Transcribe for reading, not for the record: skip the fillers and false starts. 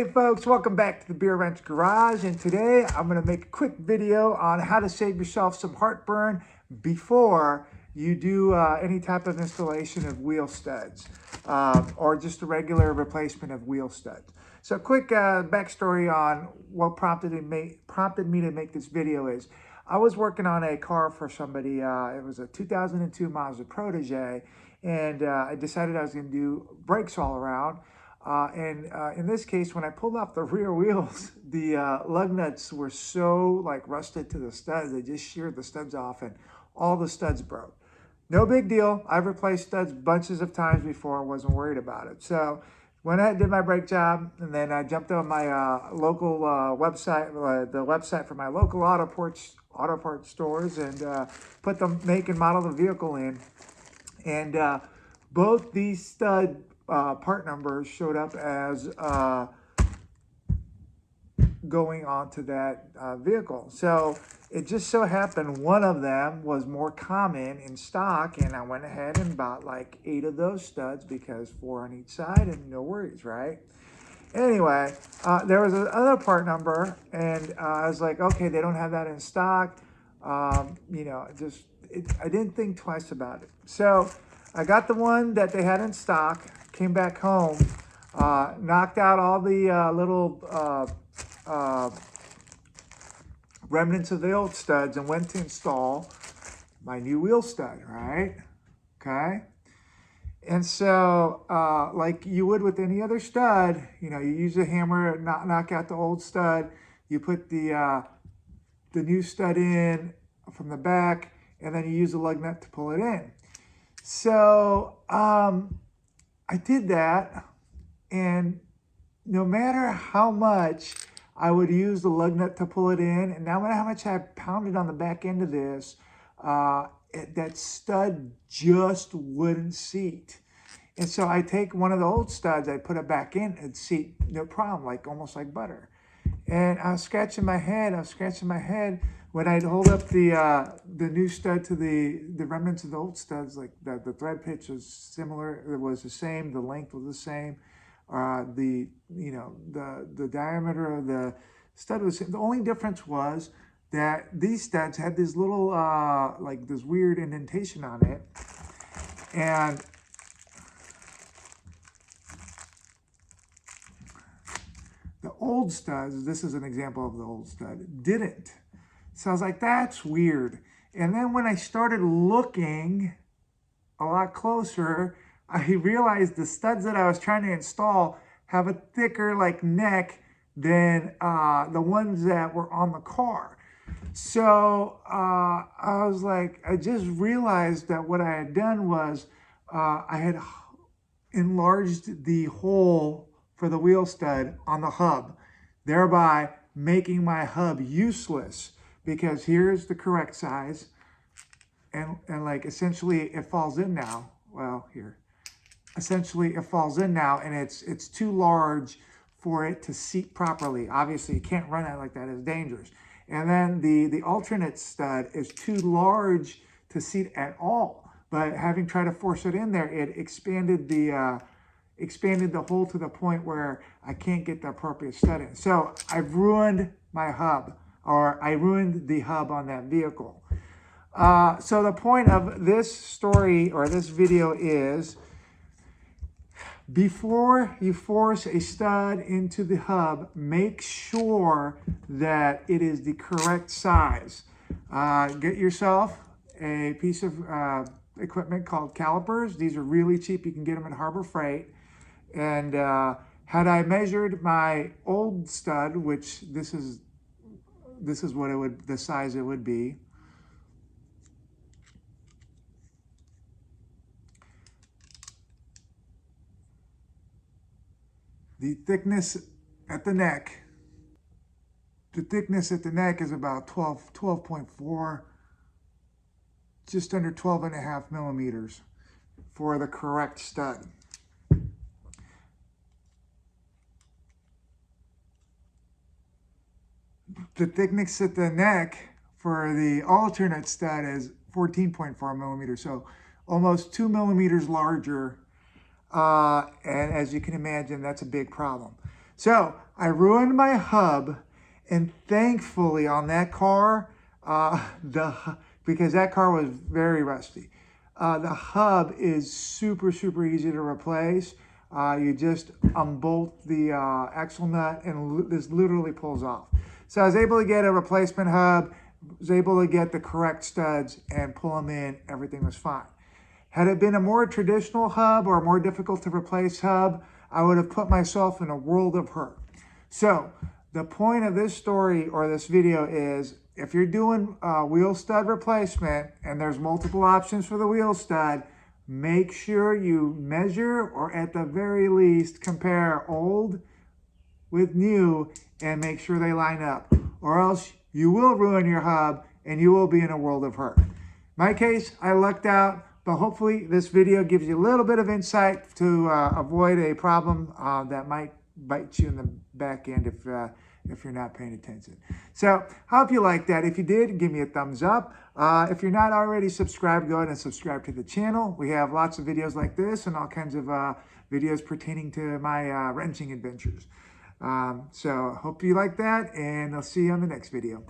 Hey folks, welcome back to the Beer Wrench Garage, and today I'm going to make a quick video on how to save yourself some heartburn before you do any type of installation of wheel studs or just a regular replacement of wheel studs. So quick backstory on what prompted me to make this video is I was working on a car for somebody. It was a 2002 Mazda Protege, and I decided I was going to do brakes all around. In this case, when I pulled off the rear wheels, the lug nuts were so like rusted to the studs, they just sheared the studs off and all the studs broke. No big deal. I've replaced studs bunches of times before. I wasn't worried about it. So when I did my brake job, and then I jumped on my local website, the website for my local auto parts stores, and put the make and model of the vehicle in. And both these stud part numbers showed up as going onto that vehicle. So it just so happened one of them was more common in stock, and I went ahead and bought like 8 of those studs because 4 on each side and no worries, right? Anyway, there was another part number, and I was like, okay, they don't have that in stock. You know, I didn't think twice about it. So I got the one that they had in stock, came back home, knocked out all the little remnants of the old studs and went to install my new wheel stud, right? Okay. And so, like you would with any other stud, you know, you use a hammer, knock out the old stud, you put the new stud in from the back, and then you use the lug nut to pull it in. So, I did that, and no matter how much I would use the lug nut to pull it in, and no matter how much I pounded on the back end of this, that stud just wouldn't seat. And so I take one of the old studs, I put it back in, and seat no problem, like almost like butter. And I was scratching my head when I'd hold up the new stud to the remnants of the old studs. Like the thread pitch was similar, it was the same, the length was the same, the diameter of the stud was the same. The only difference was that these studs had this little like this weird indentation on it, and the old studs, this is an example of the old stud, didn't. So I was like, that's weird. And then when I started looking a lot closer, I realized the studs that I was trying to install have a thicker like neck than the ones that were on the car. So I was like, I just realized that what I had done was I had enlarged the hole for the wheel stud on the hub, thereby making my hub useless, because here's the correct size, and like essentially it falls in now. Well, here, essentially it falls in now, and it's too large for it to seat properly. Obviously you can't run it like that, it's dangerous. And then the alternate stud is too large to seat at all, but having tried to force it in there, it expanded the hole to the point where I can't get the appropriate stud in. So I've ruined my hub, or I ruined the hub on that vehicle. So the point of this story or this video is, before you force a stud into the hub, make sure that it is the correct size. Get yourself a piece of equipment called calipers. These are really cheap. You can get them at Harbor Freight. And had I measured my old stud, which this is what it would, the size it would be. The thickness at the neck is about 12.4, just under 12.5 millimeters for the correct stud. The thickness at the neck for the alternate stud is 14.4 millimeters, so almost 2 millimeters larger. And as you can imagine, that's a big problem. So I ruined my hub, and thankfully on that car, because that car was very rusty, the hub is super easy to replace. You just unbolt the axle nut and this literally pulls off. So I was able to get a replacement hub, was able to get the correct studs and pull them in. Everything was fine. Had it been a more traditional hub or a more difficult to replace hub, I would have put myself in a world of hurt. So the point of this story or this video is, if you're doing wheel stud replacement and there's multiple options for the wheel stud, make sure you measure or at the very least compare old with new and make sure they line up, or else you will ruin your hub and you will be in a world of hurt. In my case, I lucked out, but hopefully this video gives you a little bit of insight to avoid a problem that might bite you in the back end if you're not paying attention. So I hope you liked that. If you did, give me a thumbs up. If you're not already subscribed, go ahead and subscribe to the channel. We have lots of videos like this and all kinds of videos pertaining to my wrenching adventures. So hope you like that, and I'll see you on the next video.